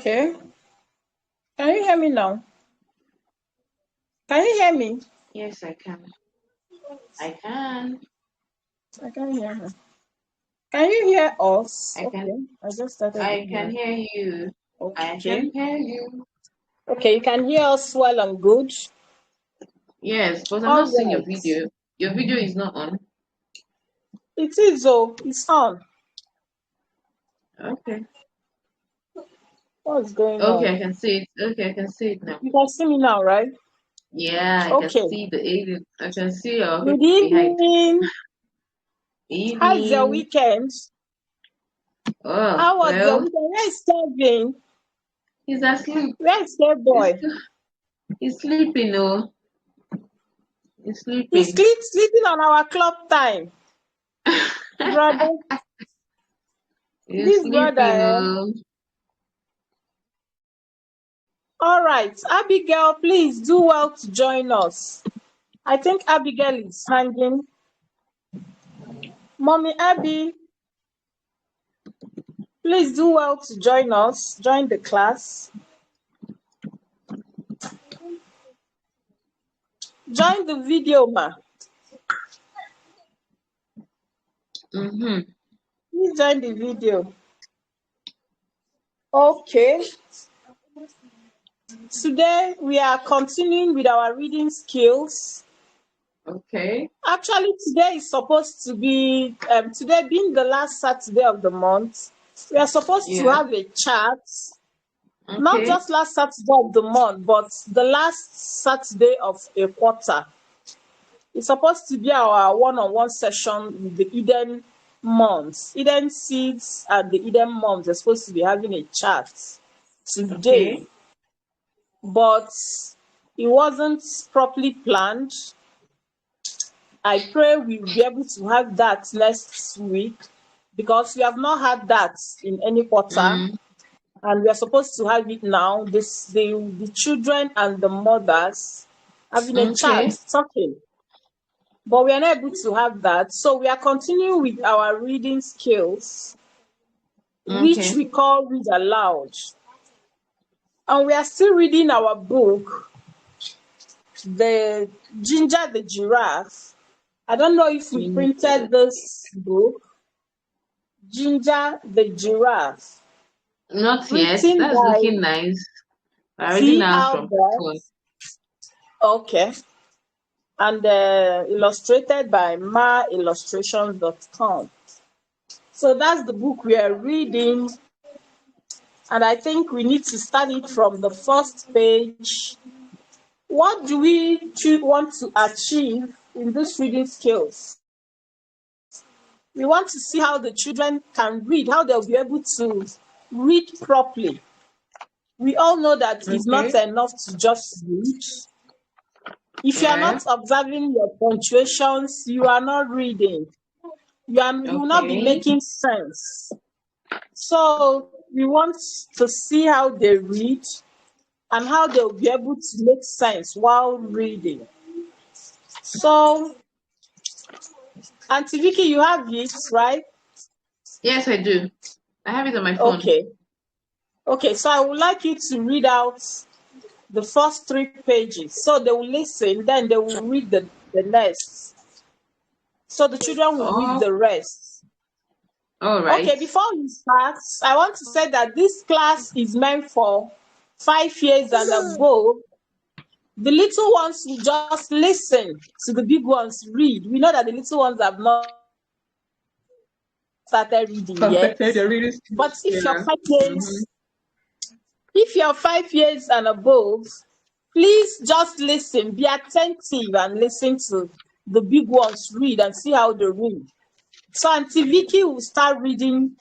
Okay. Can you hear me now? Can you hear me? Yes, I can. I can. I can hear her. Can you hear us? I can. Okay. I just started the I can camera. hear you. I Okay. can hear you. Okay, you can hear us well and good. Yes, but I'm All not seeing your right. video. Your video is not on. It is though. It's on. Okay. What's going Okay, on? I can see it. Okay, I can see it now. You can see me now, right? Yeah, I can Okay. see the alien. I can see your Good people behind. evening. How's your Evening. weekend? Oh, How was your well, weekend? Where is Kevin? he's asleep. Where is Kev He's, boy? he's sleeping, oh. He's He's sleeping. sleeping on our club time. Brother. He's This brother, sleeping, eh? oh. All right. Abigail, please do well to join us. I think Abigail is hanging. Mommy Abby, please do well to join us. Join the class. Join the video, ma. Mm-hmm. Please join the video. Okay. Today we are continuing with our reading skills. Okay. Actually, today is supposed to be today being the last Saturday of the month. We are supposed to Yeah. have a chat, not Okay. just last Saturday of the month, but the last Saturday of a quarter. It's supposed to be our one-on-one session with the Eden moms. Eden Seeds and the Eden moms are supposed to be having a chat today, Okay. but it wasn't properly planned. I pray we'll be able to have that next week because we have not had that in any quarter, Mm. and we are supposed to have it now. The children and the mothers having a chat, Okay. talking, but we are not able to have that. So we are continuing with our reading skills, which Okay. we call read aloud, and we are still reading our book, the Ginger the Giraffe. I don't know if we printed this book, Ginger the Giraffe, Not yet. written That's by looking nice. I already T. now from the Albert, phone. okay, and illustrated by maillustrations.com. So that's the book we are reading, and I think we need to start it from the first page. What do we want to achieve in this reading skills? We want to see how the children can read, how they'll be able to read properly. We all know that it's not Okay. enough to just read. If you are not Yeah. observing your punctuations, you are not reading. You will not be Okay. making sense. So we want to see how they read and how they'll be able to make sense while reading. So, Auntie Vicky, you have it, right? Yes, I do. I have it on my phone. Okay. Okay, so I would like you to read out the first 3 pages. So they will listen, then they will read the next. So the children will read Oh, the rest. all right. Okay, before we start, I want to say that this class is meant for 5 years and above. The little ones will just listen to the big ones read. We know that the little ones have not started reading yet. Perfected your reading But skills. Yeah. Mm-hmm. if you're 5 years and above, please just listen, be attentive and listen to the big ones read and see how they read. So Auntie Vicky will start reading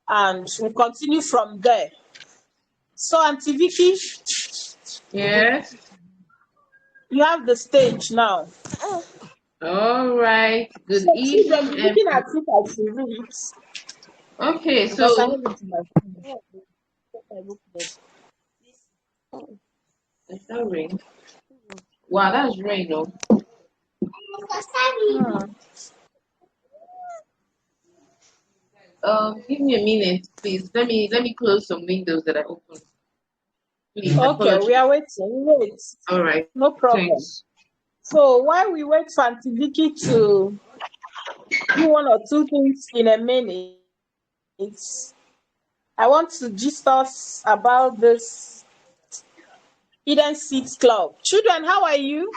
and we'll continue from there. So Auntie Vicky, Yes. you have the stage now. All right. Good So children, evening, be looking everyone. at it as she reads Okay, because I so have it in my phone. is that rain? Wow, that's rain, though. Hmm. Give me a minute, please. Let me close some windows that I opened. Please, Okay, we apologies. are waiting. Wait. All right. No problem. Thanks. So while we wait for Auntie Vicky to do one or two things in a minute, I want to gist us about this Eden Seeds Club. Children, how are you?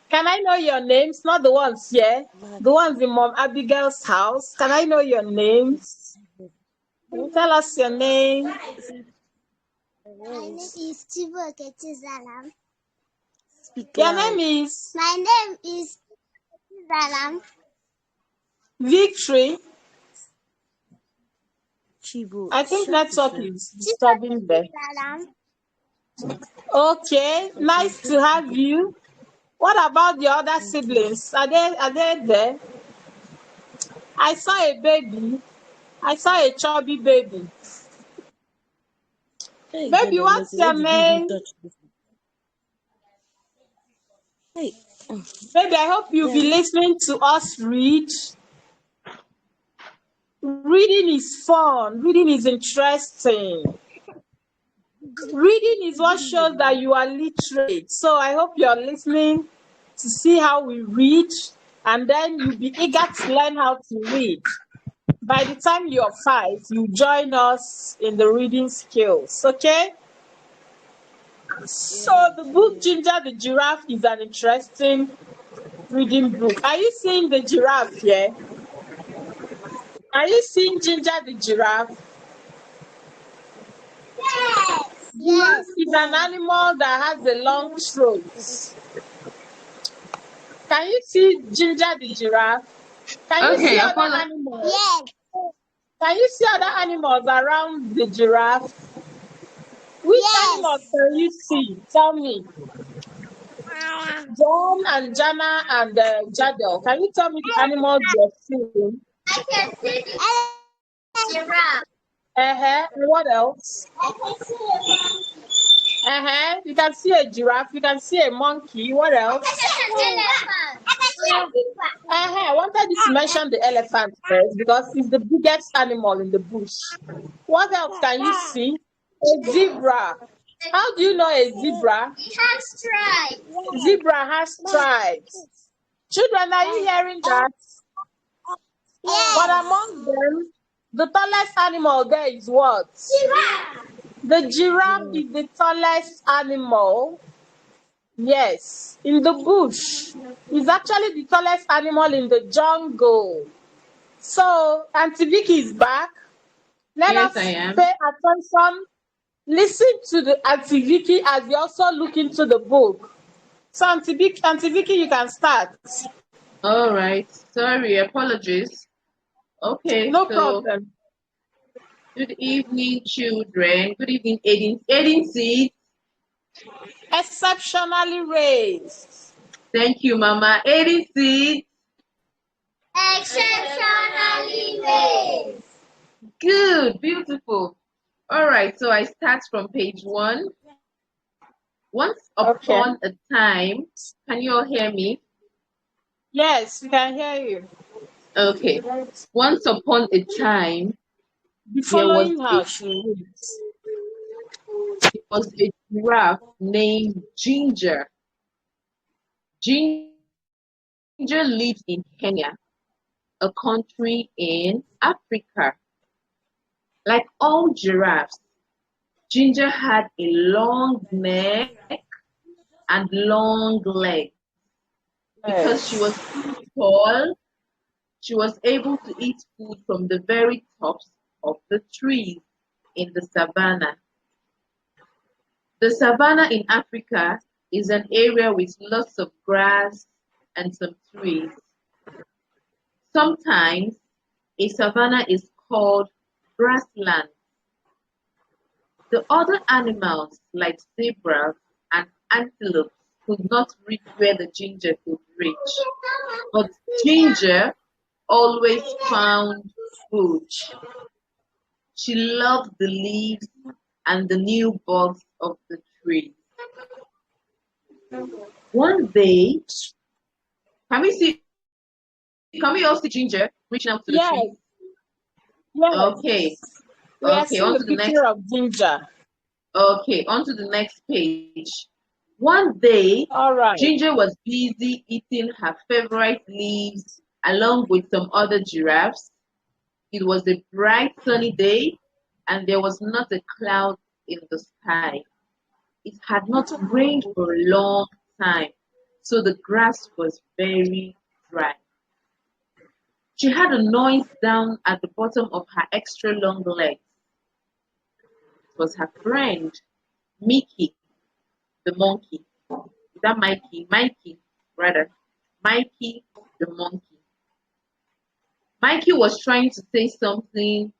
Can I know your names? Not the ones here, the ones in Mom Abigail's house. Can I know your names? Can you tell us your name? My name is Chibuoke. Your name is My name is Zalam. Victory. Chibu. I think network is disturbing there. Zalam. Okay, nice to have you. What about your other siblings? Are they there? I saw a baby. I saw a chubby baby. Hey, Baby, what's your name? Hey. Baby, I hope you'll be listening to us read. Reading is fun. Reading is interesting. Reading is what shows that you are literate. So I hope you're listening to see how we read, and then you'll be eager to learn how to read. By the time you're 5, you join us in the reading skills, okay? So the book Ginger the Giraffe is an interesting reading book. Are you seeing the giraffe here? Are you seeing Ginger the Giraffe? Yes. It's an animal that has a long throat. Can you see Ginger the Giraffe? Can you Okay, see other apologies. animals? Yes. Can you see other animals around the giraffe? Which animals can you see? Tell me. John and Jana and Jadel. Can you tell me the animals you're seeing? I can see the giraffe. And what else? I can see a monkey. You can see a giraffe. You can see a monkey. What else? I can see an elephant. I can see a zebra. I wanted you to mention the elephant first because it's the biggest animal in the bush. What else can you see? A zebra. How do you know a zebra? It has stripes. Zebra has stripes. Children, are you hearing that? Yes. But among them, the tallest animal there is what? Giraffe. The giraffe is the tallest animal. Yes, in the bush. It's actually the tallest animal in the jungle. So, Auntie Vicky is back. Let Yes, us I am. pay attention. Listen to the Auntie Vicky as we also look into the book. So, Auntie Vicky, you can start. All right. Sorry, apologies. Okay, No so problem. good evening, children. Good evening, Aiden Seed. Exceptionally raised. Thank you, Mama. Aiden Seed. Exceptionally raised. Good, beautiful. All right, so I start from page 1. Once Okay. upon a time, can you all hear me? Yes, we can hear you. Okay. Once upon a time, The there was following how she reads. a giraffe named Ginger. Ginger lived in Kenya, a country in Africa. Like all giraffes, Ginger had a long neck and long legs. Because she was too tall, she was able to eat food from the very tops of the trees in the savannah. The savannah in Africa is an area with lots of grass and some trees. Sometimes a savannah is called grassland. The other animals like zebras and antelopes could not reach where the ginger could reach, but Ginger always found food. She loved the leaves and the new buds of the tree. One day, can we see? Can we all see Ginger reaching out to the Yes, tree? yes. Okay, We are okay. seeing On the to the next. picture of Ginger. Okay, on to the next page. One day, All right. Ginger was busy eating her favorite leaves along with some other giraffes. It was a bright sunny day and there was not a cloud in the sky. It had not rained for a long time, so the grass was very dry. She had a noise down at the bottom of her extra long legs. It was her friend, Mickey, the monkey. Is that Mikey? Mikey, rather. Mikey, the monkey. Mikey was trying to say something,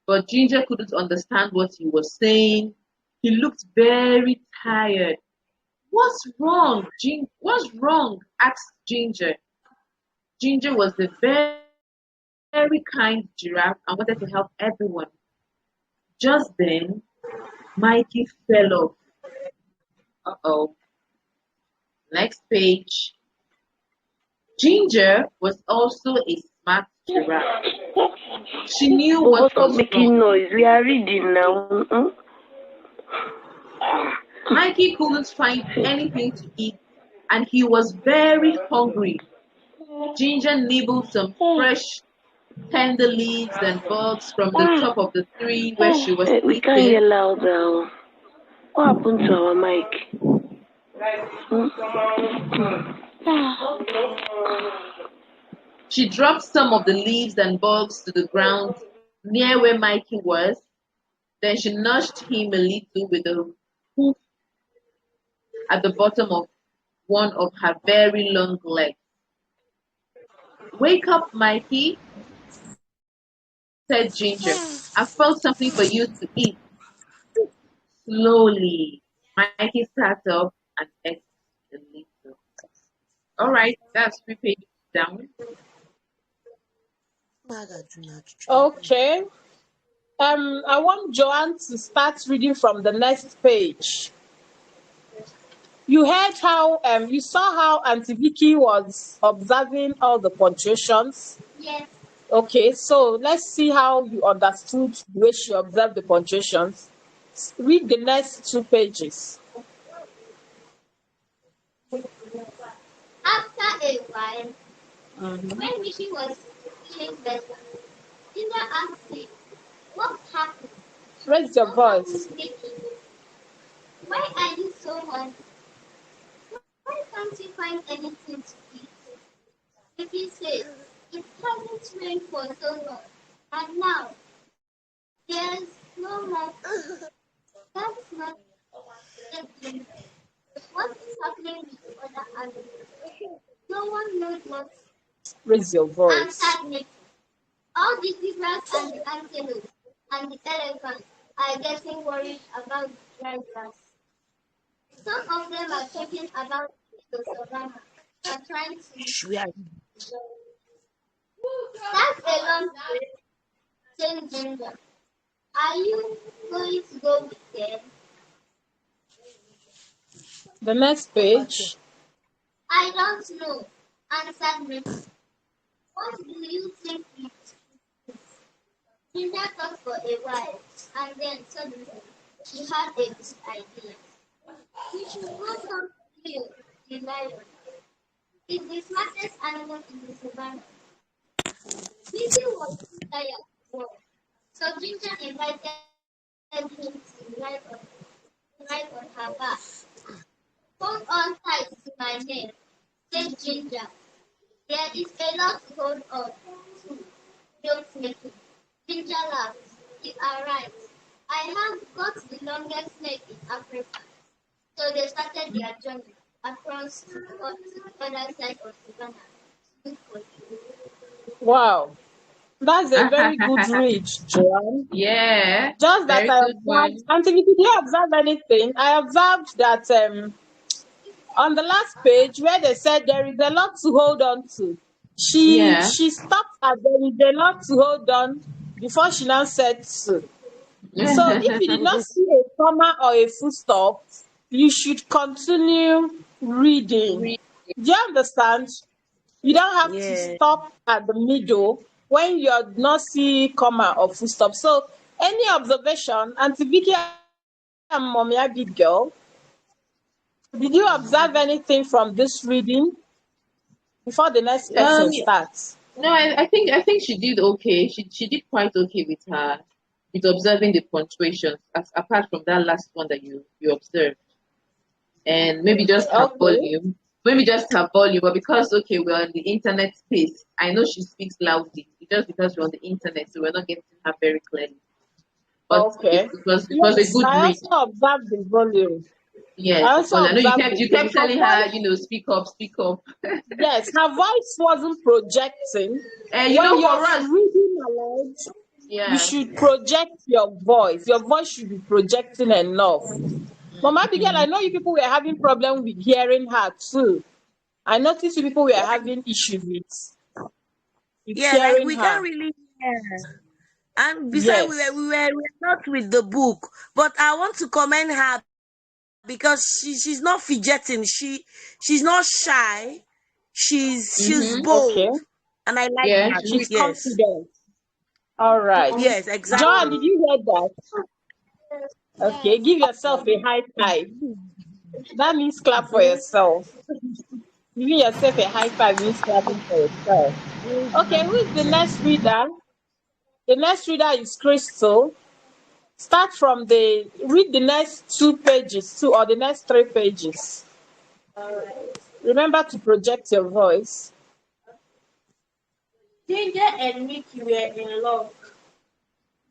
but Ginger couldn't understand what he was saying. He looked very tired. What's wrong, What's wrong? Asked Ginger. Ginger was a very kind giraffe and wanted to help everyone. Just then, Mikey fell off. Uh-oh. Next page. Ginger was also a smart giraffe. She knew what Stop was making wrong. noise. We are reading now. Mikey couldn't find anything to eat and he was very hungry. Ginger nibbled some fresh, tender leaves and bugs from the top of the tree where she was We can't hear sleeping. loud now. What happened to our mic? She dropped some of the leaves and bugs to the ground near where Mikey was. Then she nudged him a little with a hoof at the bottom of one of her very long legs. Wake up, Mikey, said Ginger. I found something for you to eat. Slowly, Mikey sat up and ate a little. All right, that's 3 pages down. Okay. I want Joanne to start reading from the next page. You heard how you saw how Auntie Vicky was observing all the punctuations. Yes. Okay, so let's see how you understood the way she observed the punctuations. Read the next 2 pages. After a while, when Mickey was feeling better, Linda asked him, "What happened? Raise your What voice. happened, Mickey? Why are you so hungry? Why can't you find anything to eat?" Mickey said, "It hasn't rained for so long, and now there's no more food." That's not it. What is happening with the other animals? No one knows what's Raise your voice. answered Mickey. All the zebras and the antelopes and the elephants are getting worried about the dry grass. Some of them are talking about the savannah and trying to. That's a long trip, said Ginger. Are you going to go with them? The next page. I don't know, answered Mickey. What do you think it is? Ginger thought for a while, and then suddenly she had a good idea. We should go talk to Leo, the lion. He's the smartest animal in the savannah. Mickey was too tired to walk, so Ginger invited him to ride on her back. Hold on tight to my neck, said Ginger. There is a lot to hold on to, joked Mickey. Ginger laughed. You are right. I have got the longest neck in Africa. So they started their journey across to the other side of Savannah to look for you. Wow. That's a very good read, Joanne. Yeah, Just that very I good observed, one. Auntie Vicky, did you observe anything? I observed that on the last page where they said there is a lot to hold on to, she Yeah. she stopped at there is a lot to hold on before she now said so. So if you did not see a comma or a full stop, you should continue reading. Read. Do you understand? You don't have to Yeah. stop at the middle when you're not see comma or full stop. So any observation, Auntie Vicky Mommy Abigail, did you observe anything from this reading before the next person Yeah. starts? No, I think she did okay. She did quite okay with her with observing the punctuations, apart from that last one that you observed, and maybe just her Okay, volume. Maybe just her volume, but because okay, we're in the internet space. I know she speaks loudly. It's just because we're on the internet, so we're not getting her very clearly. But okay. it was a Yes, good I read. also observed the volume. Yes, I the also volume. I know observed the you kept volume. Her telling her, voice, speak up, speak up. yes, her voice wasn't projecting. And When you're for us, reading aloud, you yeah. should project your voice. Your voice should be projecting enough. Mama Abigail, I Mhm. know you people were having problem with hearing her too. I noticed you people were having issues with Yeah, like hearing we can't her. really hear. And besides, Yes. we were not with the book. But I want to commend her because she's not fidgeting. She's not shy. She's Mhm. Okay. bold, and I like Yeah. that. She's Yes, confident. All right. yes, Joan, did exactly. you hear that? Okay, give yourself a high five. That means clap for yourself. Giving yourself a high five means clapping for yourself. Okay, who is the next reader? The next reader is Crystal. Start from read the next 2 pages, two or the next 3 pages. Remember to project your voice. Ginger and Mickey were in love.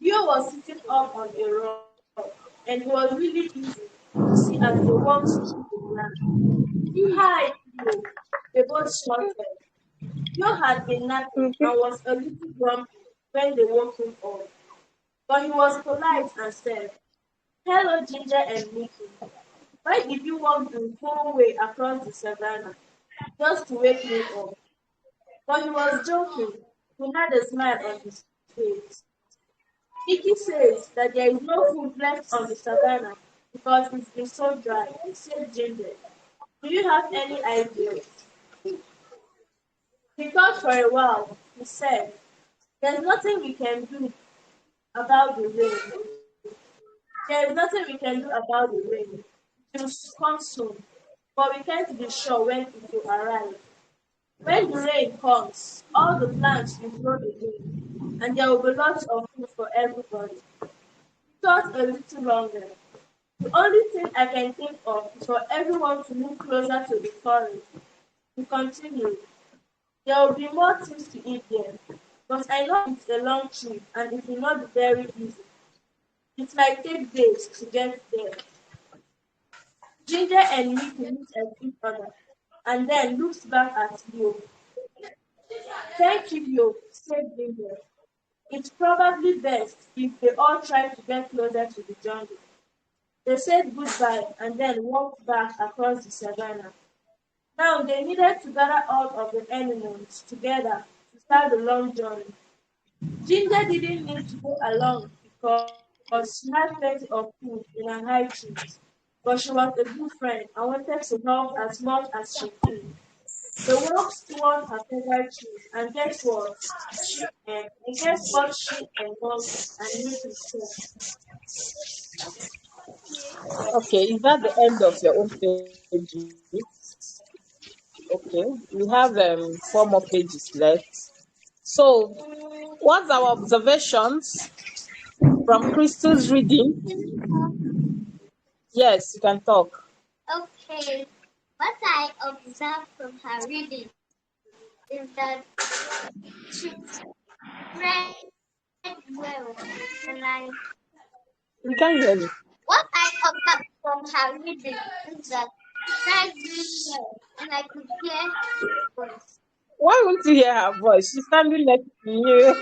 Leo was sitting up on a rock, and it was really easy to see as they walked through the ground. Hi, Leo, they both shouted. Leo had been napping and was a little grumpy when they woke him up, but he was polite and said, "Hello, Ginger and Mickey. Why did you walk the whole way across the savannah just to wake me up?" But he was joking. He had a smile on his face. Mickey says that there is no food left on the savannah because it's been so dry, said Ginger. Do you have any ideas? He thought for a while. He said, "There's nothing we can do about the rain. There is nothing we can do about the rain. It will come soon, but we can't be sure when it will arrive. When the rain comes, all the plants will grow again, and there will be lots of food for everybody." He thought a little longer. "The only thing I can think of is for everyone to move closer to the forest." He continued, "There will be more things to eat there, but I know it's a long trip and it will not be very easy. It might take days to get there." Ginger and Mickey looked at each other and then looked back at Leo. "Thank you, Leo," said Ginger. "It's probably best if they all try to get closer to the jungle." They said goodbye and then walked back across the savannah. Now they needed to gather all of the animals together to start the long journey. Ginger didn't need to go along because she had plenty of food in her high trees, but she was a good friend and wanted to help as much as she could. They walked toward her favorite trees, and guess what she and Monkey and Mickey said? Okay, is that the end of your own pages? Okay, we have 4 more pages left. So, what's our observations from Crystal's reading? Yes, you can talk. Okay, what I observed from her reading is that she read well, and We can hear you. what I observed from her reading is that she read really well, and I could hear her voice. Why won't you hear her voice? She's standing next to you.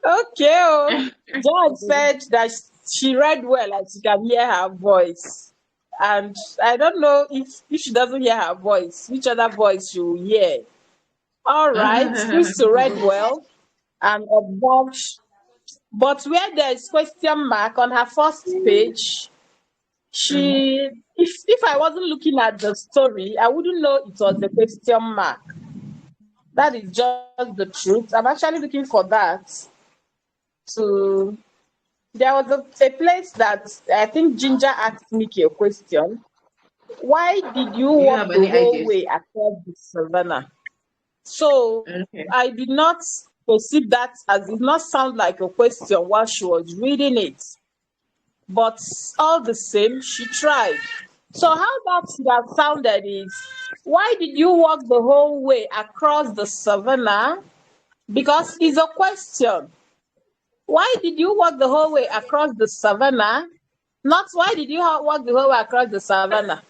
Okay. Oh. George said that she read well and she can hear her voice. And I don't know if she doesn't hear her voice, which other voice she will hear. All right. Crystal read well and observed. But where there is question mark on her first page, Mhm. she if I wasn't looking at the story, I wouldn't know it was a question mark. That is just the truth. I'm actually looking for that to there was a place that I think Ginger asked Mickey a question. Why did you Do you walk have the any whole ideas? way across the savannah? So Okay. I did not perceive that as, it did not sound like a question while she was reading it. But all the same, she tried. So how that should have sounded is, why did you walk the whole way across the savannah? Because it's a question. Why did you walk the whole way across the savannah? Not why did you walk the whole way across the savannah?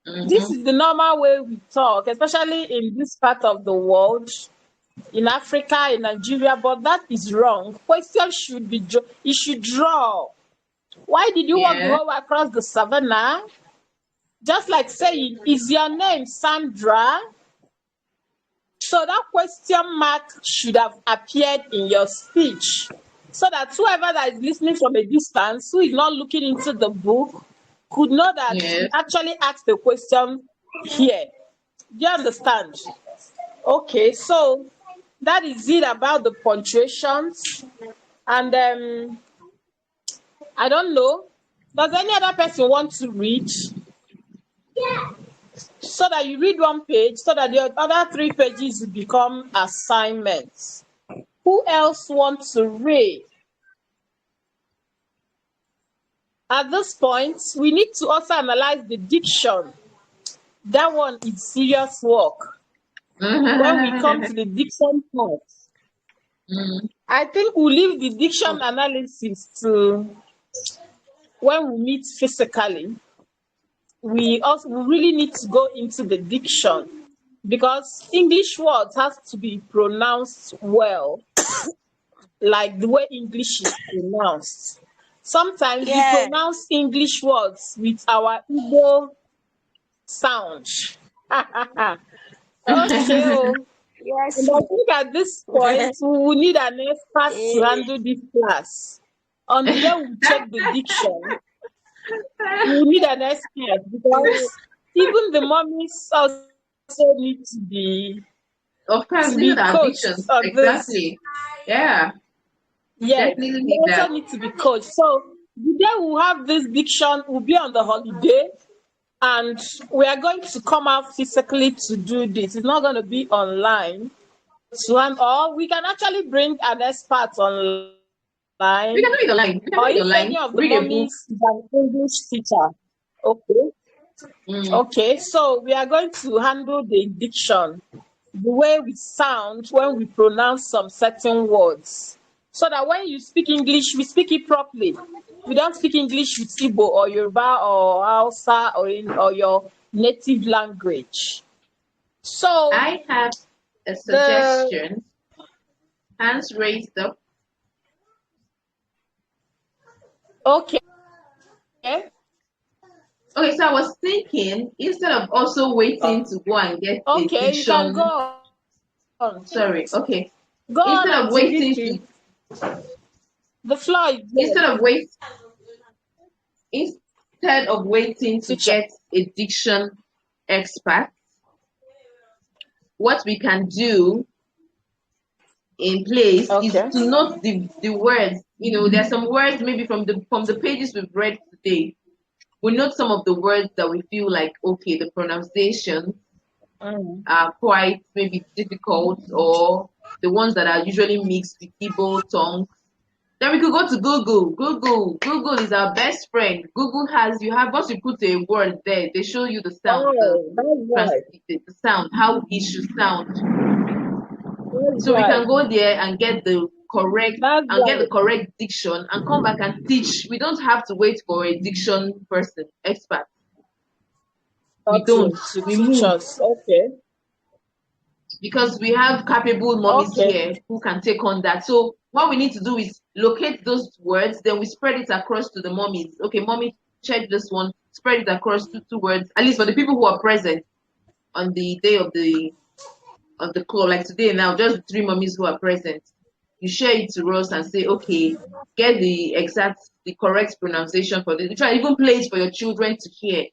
This Mm-hmm. is the normal way we talk, especially in this part of the world, in Africa, in Nigeria, but that is wrong. Question should be, it should draw. Why did you walk the Yeah. whole way across the savannah? Just like saying, is your name Sandra? So that question mark should have appeared in your speech, so that whoever that is listening from a distance, who is not looking into the book, could know that Yeah. we actually asked the question here. Do you understand? Okay, so that is it about the punctuations. And I don't know. Does any other person want to read? So that you read one page, so that the other 3 pages will become assignments. Who else wants to read? At this point, we need to also analyze the diction. That one is serious work. When we come to the diction part, I think we'll leave the diction analysis to when we meet physically. We really need to go into the diction, because English words has to be pronounced well, like the way English is pronounced. Sometimes we Yeah. pronounce English words with our Igbo sound. Okay, oh. Yes. And I think at this point, we will need an expert to handle this class. On the day we check the diction, we will need an expert, because even the mummies also need Of course, to these are be the coached addictions. on this. Exactly. Yeah. Yes, Definitely they need also that. need to be coached. So the day we have this diction, we'll be on the holiday, and we are going to come out physically to do this. It's not going to be online. Or we can actually bring an expert We can online, do it online. We can do or it if any online. of the Read a book. mummies is an English teacher. Okay. Mm. Okay, so we are going to handle the diction, the way we sound when we pronounce some certain words, so that when you speak English, we speak it properly. We don't speak English with Igbo or Yoruba or Hausa or your native language. So I have a the suggestion. Hands raised up. okay, Okay, so I was thinking instead of also waiting to go and get a okay, you can diction. go on. Sorry. Okay. Go on, Instead of Auntie waiting Vicky. to The floor is instead yours of wait instead of waiting to teacher. get a diction expert, what we can do in place is Okay. to note the words. There's some words maybe from the pages we've read today. We note some of the words that we feel like, okay, the pronunciation Mm. are quite maybe difficult, or the ones that are usually mixed with Igbo tongue. Then we could go to Google. Google is our best friend. Google you have once you put a word there, they show you the sound, Oh, that's right. the sound, how it should sound. That's So we right. can go there and get the correct That's right. diction and come back and teach. We don't have to wait for a diction person, expert. We Okay, don't. to We teach move us. Okay. because we have capable mummies Okay. here who can take on that. So what we need to do is locate those words, then we spread it across to the mummies. Okay, mommy, check this one, spread it across to two words, at least for the people who are present on the day of the call, like today now, just 3 mummies who are present. You share it to us and say, okay, get the correct pronunciation for this. You try even play it for your children to hear.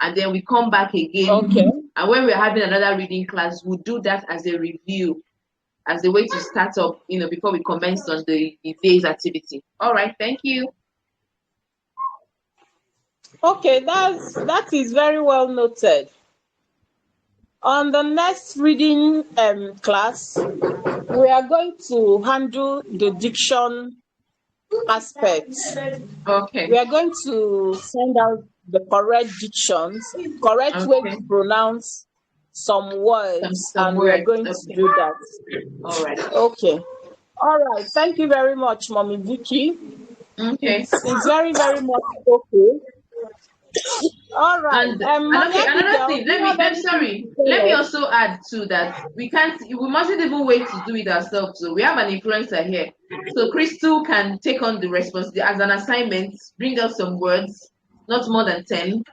And then we come back again. Okay. And when we're having another reading class, we'll do that as a review as a way to start up, before we commence on the day's activity. All right, thank you. Okay, that is very well noted. On the next reading class, we are going to handle the diction aspect. Okay. We are going to send out the correct dictions, correct way to pronounce some words, Some and we are words. going to do that. All right. Okay. All right. Thank you very much, Mommy Vicky. Okay. It's very, very much okay. All right. And Mommy okay, another Abigail, thing. do you have anything to Let me say? also add to that. We mustn't even wait to do it ourselves. So we have an influencer here. So Crystal can take on the responsibility as an assignment. Bring us some words, not more than 10.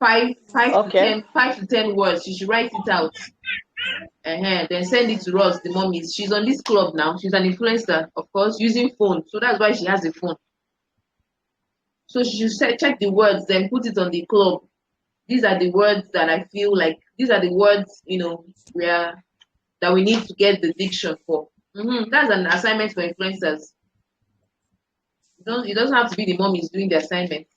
Okay. 5 to 10 words. She should write it out. Then send it to us, the mommies. She's on this club now. She's an influencer, of course, using phone. So that's why she has a phone. So she should check the words, then put it on the club. These are the words that I feel like these are the words, that we need to get the diction for. That's an assignment for influencers. It doesn't have to be the mommies doing the assignment.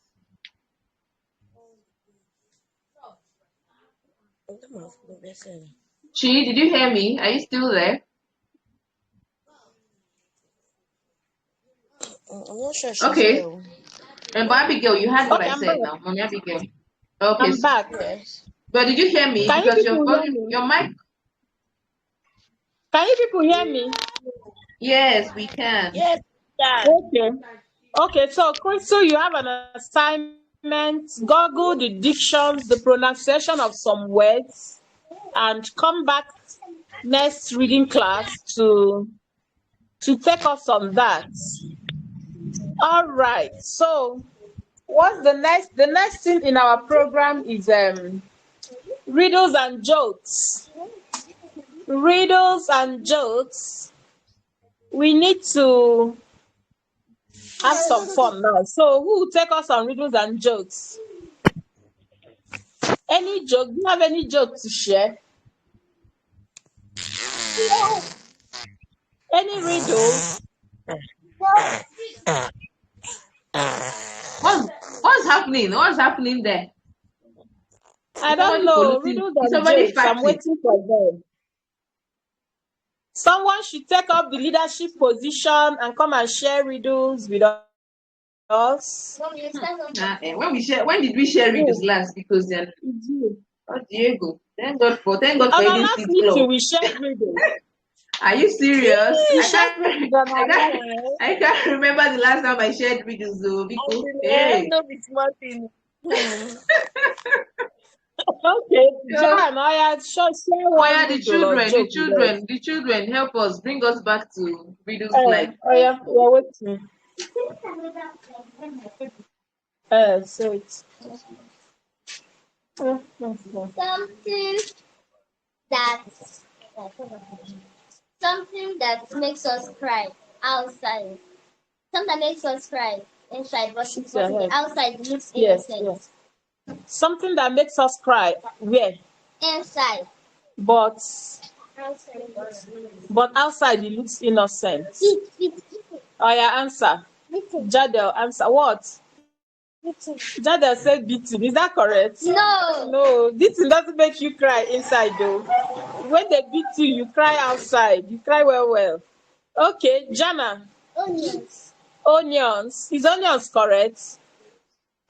Chi, did you hear me? Are you still there? I'm not sure she's Okay. here. And Abigail, you heard what Okay, I I'm said back. now, Mommy Abigail. Okay. I'm back. Yes. But did you hear me? Can you Because your people hear volume, me? your mic. Can you people hear me? Yes, we can. Yes, yeah. Okay. Okay, so Crystal, you have an assignment. Google the dictions, the pronunciation of some words, and come back next reading class to take us on that. All right. So what's the next? The next thing in our program is riddles and jokes. Riddles and jokes. We need to have some fun now. So who will take us on riddles and jokes? Any joke? Do you have any joke to share? Any riddle? What's happening? What's happening there? I don't know. Riddles Is and somebody jokes. I'm farting? waiting for them. Someone should take up the leadership position and come and share riddles with us. When did we share riddles last? Because then, oh Diego, thank God for On our Eden last Seed meeting, Club. we shared riddles. Are you serious? We I shared can't, riddles on I our can't, line. I can't remember the last time I shared riddles though. Because, I hey. know it's Martin. Okay, So, John, share one the riddle or joke with us. the children, help us, bring us back to riddles like. We're waiting. So it's something that makes us cry outside. Something that makes us cry inside, but outside looks innocent. yes. Something that makes us cry. Where? Inside. But outside it looks innocent. Oh yeah, answer. Jadel, answer. What? Jadel said beating. Is that correct? No, beating doesn't make you cry inside though. When they beat you, you cry outside. You cry well. Okay, Jana. Onions. Is onions correct?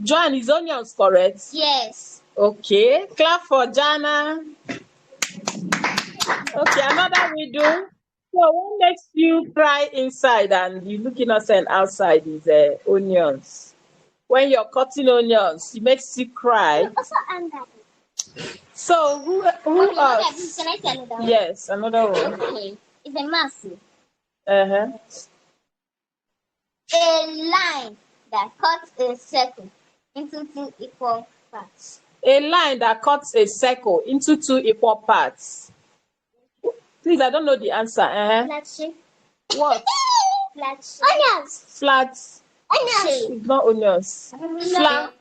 Joan, is onions correct? Yes. Okay, clap for Jana. Okay, another riddle. So what makes you cry inside and you look innocent outside is onions. When you're cutting onions, it makes you cry. So who else? Can I say another one? Yes, another one. Okay. It's a mass. Uh-huh. A line that cuts a circle into two equal parts. A line that cuts a circle into two equal parts. Please, I don't know the answer. Flat shape. What? Flat shape. Onions. Flat. Onions. It's not onions. Flat.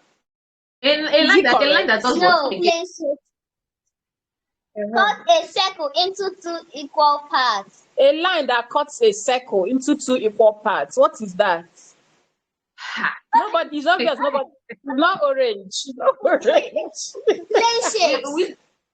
A line that does No, what? plain shape. cut a circle into 2 equal parts. A line that cuts a circle into 2 equal parts. What is that? Ha. Nobody, it's obvious. Nobody. It's not orange. It's not orange. Plain shape.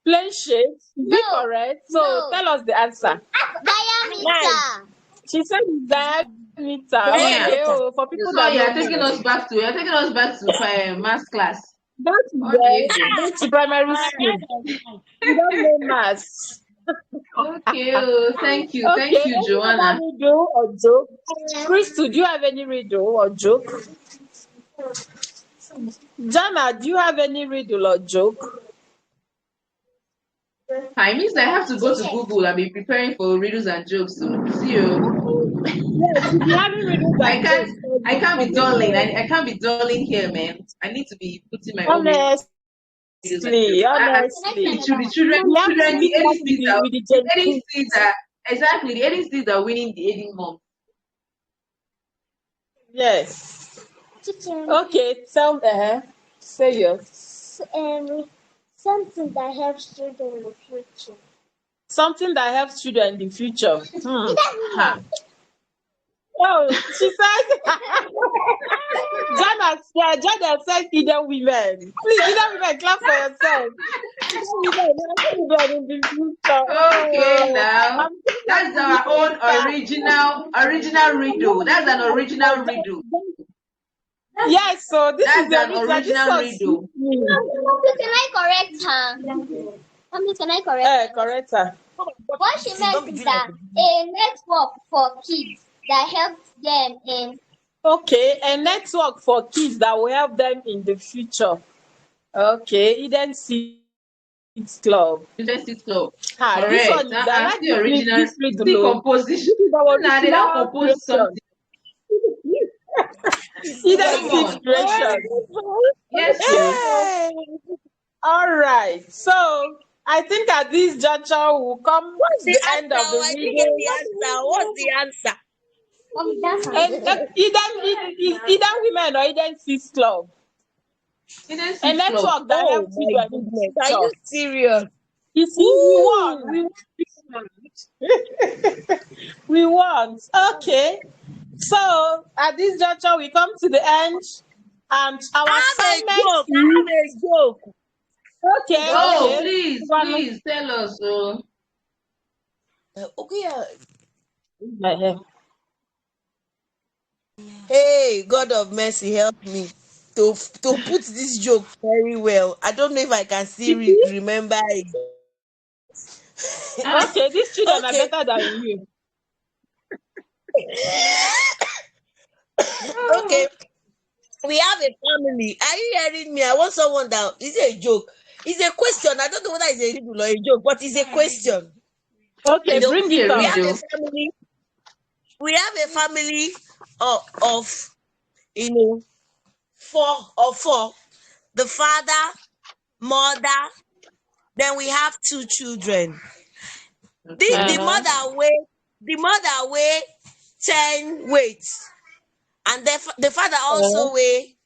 Plain shape. Is it No. correct? So No. tell us the answer. Diameter. She said it's diameter. Yeah. Okay, oh, for people So that you're don't taking know. us back to math class. That's Okay. back to primary school. You don't know maths. Okay. Oh, thank you. Okay, Thank you, any Joanna. other riddle or joke? Crystal, do you have any riddle or joke? Jana, do you have any riddle or joke? It means I have to go to Google and be preparing for riddles and jokes. So see you. Yes, if you having riddles I and can't. jokes. I can't be dulling. I can't be dulling here, man. I need to be putting my own riddles and jokes. Honestly. The children, We have to the keep up with the Gen Z. exactly the ADCs are winning the aiding month. Yes. Okay, tell say yours. Something that helps children in the future. Something that helps children in the future. Ha. Oh, she said Jana said hidden women. Please, hidden women, clap for yourself. Hidden women help children in the future. Okay, now I'm that's our own original riddle. That's an original riddle. Yes, so this That's is a an riddle. original riddle. Can I correct her? Can I correct her? Correct her. What she meant is that a network for kids that helps them in. Okay, a network for kids that will help them in the future. Okay, Eden Seeds Club. Eden Seeds Club. This Correct. one is I like the original. this riddle. The composition. Nah, they don't compose something. Eden Seeds creation. Yes, Yay! All right. So I think at this juncture will come What's the end of the I didn't video. get the answer. What's the answer? And Eden Women or Eden Seeds Club. Eden A Seeds Club. network that helps my children in the goodness. Are future. you serious? You see, we won. Okay. So at this juncture, we come to the end, and our assignment I have a joke. Okay. Oh, Okay. please tell us. Okay. Hey, God of mercy, help me to put this joke very well. I don't know if I can still remember it. Okay, these children Okay. are better than you. Okay. We have a family. Are you hearing me? I want someone that is a joke. It's a question. I don't know whether it's a riddle or a joke, but it's a question. Okay, bring it up. on. We have a family. We have a family of four. The father, mother, then we have 2 children. The mother weigh 10 weights, and the father also weigh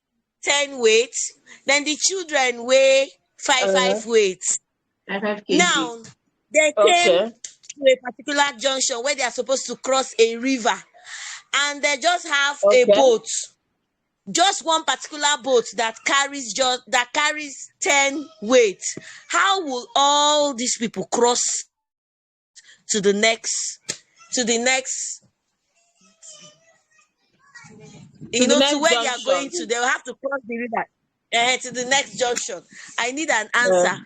10 weights. Then the children weigh 5 weights. 5 kg. Now they came to a particular junction where they are supposed to cross a river, and they just have a boat, just one particular boat that carries 10 weights. How will all these people cross to the next to where junction they are going to? They will have to cross the river to the next junction. I need an answer.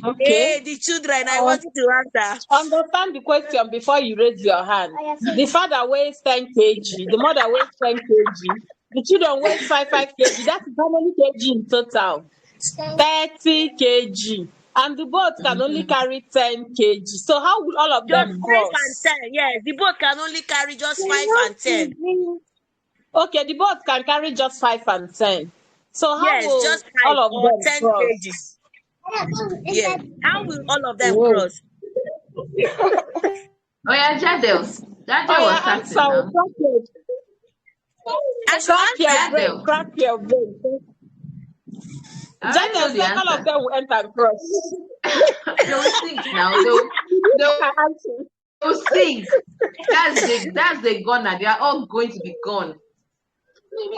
Okay. Hey, the children, I want you to answer. Understand the question before you raise your hand. The father weighs 10 kg. The mother weighs 10 kg. The children weigh 5 kg. That is how many kg in total? 30 kg. And the boat can only carry 10 kg. So how will all of them cross? 5 and 10. Yes, the boat can only carry just 5 and 10. Okay, the boat can carry just 5 and 10. So how will just 5 all of or them 10 cross? kg. Yeah. How will all of them cross? Oh yeah, Jadel was starting now. Crack your brain. Jadel said all of them will enter and cross. They'll sink now. They'll sink. That's the gunner. They are all going to be gone.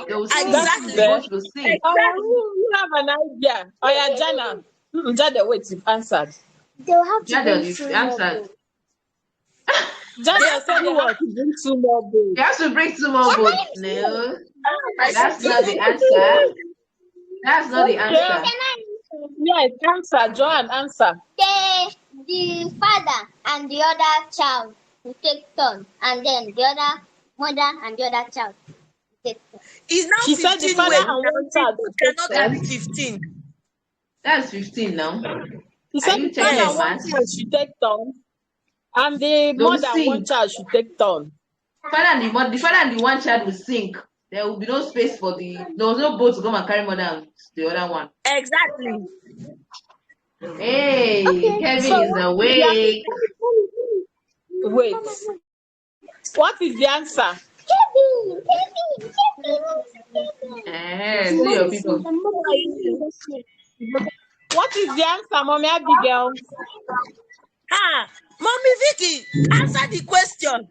They'll sink. Exactly. The boat will sink. You have an idea. Oh yeah, Jana. Jada, wait, you've answered. They'll have to Jada, bring you've two more answered. boats. Jada said they have to bring 2 more boats. You have to bring 2 more boats. No, that's not the answer. That's not the answer. Yes, answer. Joanne, answer. The father and the other child will take turn, and then the other mother and the other child will take turn. It's now She said 15 the father ways. and one child will take Cannot turn. have 15. That's 15 now. He Are said you the checking father your and one maths? child should take turn, and the They'll mother and one sink. child should take turn. The father and the one child will sink. There will be no space for there was no boat to come and carry mother and the other one. Exactly. Hey, Kevin So is awake. wait, what is the answer? See your people. What is the answer, Mommy Abigail? Mommy Vicky, answer the question.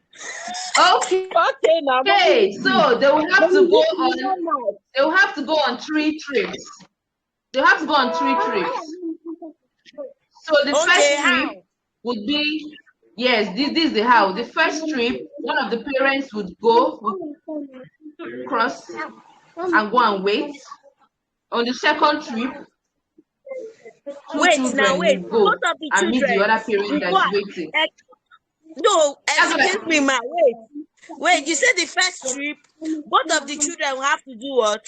Okay. Okay, now. Okay, so they will have to go on. on. They will have to go on 3 trips. They'll have to go on 3 trips. So the first trip would be, yes, this is the how. The first trip, one of the parents would cross and go and wait. On the second trip, 2 children will go Both of the and meet the children other parent that is waiting. No, excuse me, ma. Wait, you said the first trip, both of the children will have to do what?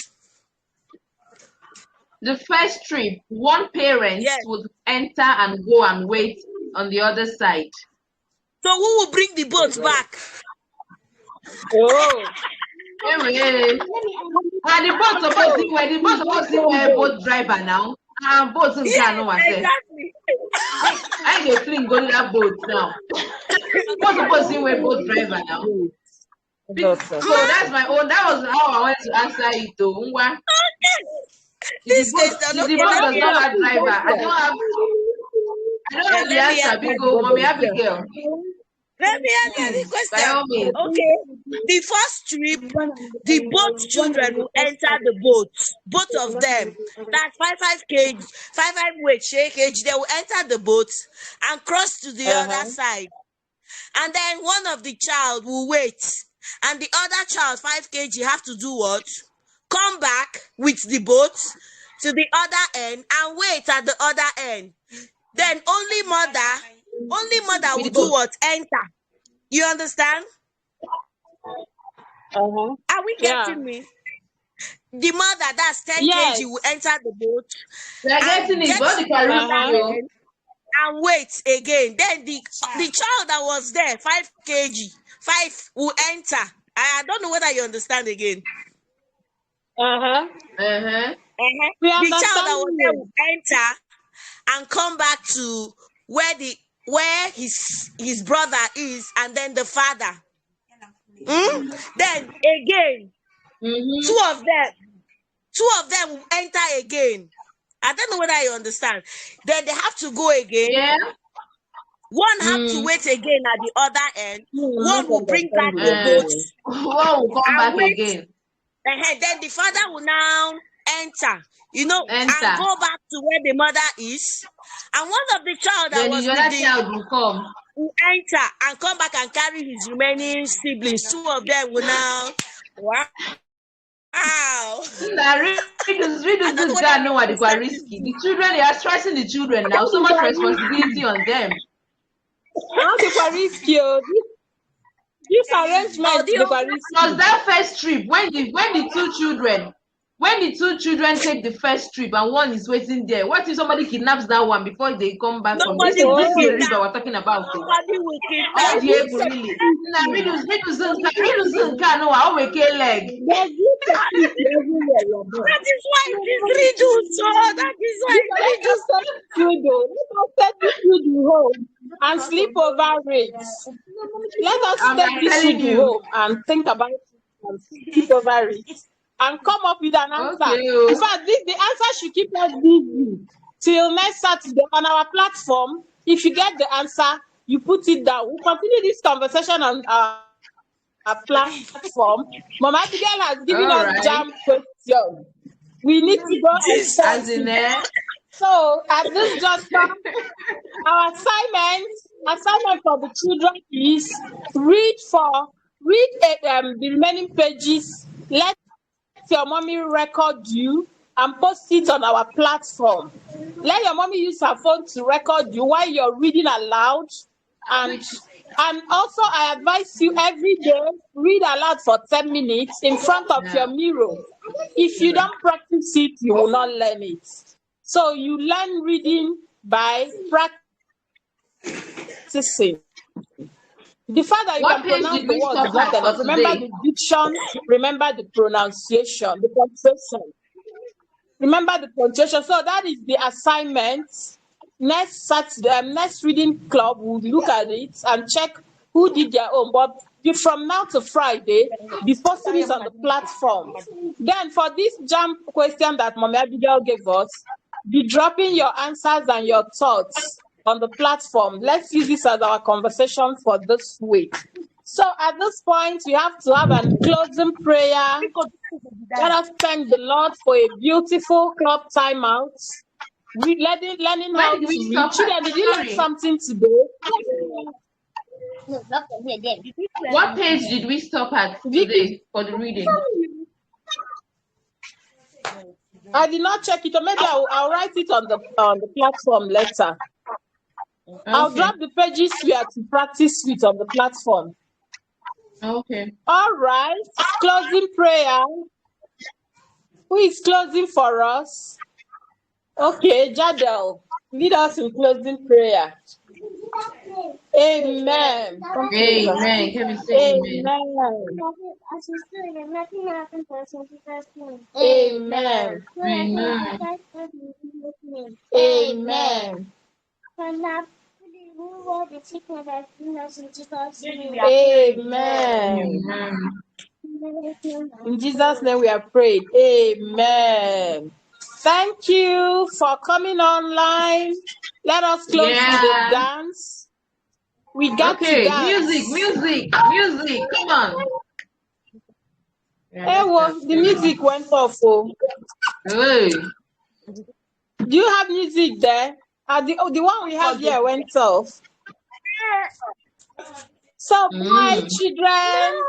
The first trip, one parent would enter and go and wait on the other side. So who will bring the boat back? Oh. Anyway, and the boat supposed to be a boat driver now. And boats in Ghana, exactly. I ain't fling go to that boat now. What's supposed to be a boat driver now? So that's my own. That was how I wanted to answer it though. This the boat does not have driver. I don't have the answer because Mommy Abigail. Let me answer the question. Okay. The first trip, the both children will enter the boat. Both of them. That's 5 kg, 5 weight, kg. They will enter the boat and cross to the other side. And then one of the child will wait. And the other child, 5 kg, have to do what? Come back with the boat to the other end and wait at the other end. Then only mother will do what? Enter. You understand? Are we getting me? The mother, that's 10 kg, will enter the boat. They're getting it, but the carry and wait again. Then the child that was there, 5 kg, 5 will enter. I don't know whether you understand again. The child that was there will enter and come back to where his brother is, and then the father. Then again, two of them will enter again. I don't know whether you understand. Then they have to go again. Yeah. One have to wait again at the other end. One will bring back the boat. One will come back again. Then the father will now enter. And go back to where the mother is. And one of the child that was with the child will come. Will enter and come back and carry his remaining siblings. 2 of them will now. Wow. Readers this guy know what they are risky. The children, they are stressing the children now. So much responsibility on them. How they are risky? This arrangement was that first trip when the two children take the first trip and one is waiting there. What if somebody kidnaps that one before they come back from this river we're talking about? Nobody will kidnap you. Leg. That is why it is riddles. That is why take the home and sleep over it. Let us take this to home and think about it and sleep over it and come up with an answer. In fact, the answer should keep us busy. till next Saturday on our platform. If you get the answer, you put it down. We'll continue this conversation on our platform. Mama Abigail has given us jam question. We need to go expensive. So at this juncture, our assignment for the children is read the remaining pages. Let your mommy record you and post it on our platform. Let your mommy use her phone to record you while you're reading aloud. And also I advise you every day, read aloud for 10 minutes in front of your mirror. If you don't practice it, you will not learn it. So you learn reading by practicing. The fact that you can pronounce the words is not enough. Remember the diction, remember the pronunciation, the punctuation. Remember the punctuation. So that is the assignment. Next Saturday, next reading club, we'll look at it and check who did their own. But from now to Friday, be posting it on the platform. Then for this jam question that Mama Abigail gave us, be dropping your answers and your thoughts on the platform. Let's use this as our conversation for this week. So at this point, we have to have a closing prayer. Let us thank the Lord for a beautiful club timeout. Learning how to read. Children, did you learn something today? No, not from here. Then. What page did we stop at today for the reading? I did not check it, or maybe I'll write it on the platform later. Okay. I'll drop the pages we are to practice with on the platform. Okay. All right. Closing prayer. Who is closing for us? Okay, Jadel, lead us in closing prayer. Amen. Amen. Can we say amen? Amen. Amen. Amen. In Jesus' name we have prayed. Amen. Thank you for coming online. Let us close with a dance. We got to dance. Music. Come on. Hey, well, the music went off. Oh. Hey. Do you have music there? The one we have here went off. So bye, children.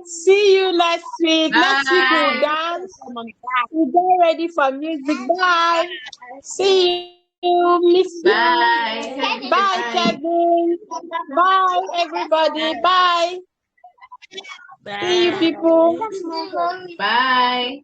See you next week. Bye. Next week we'll dance. We'll get ready for music. Bye. See you. Miss you. Bye. Bye, Kevin. Bye, everybody. Bye. See you, people. Bye.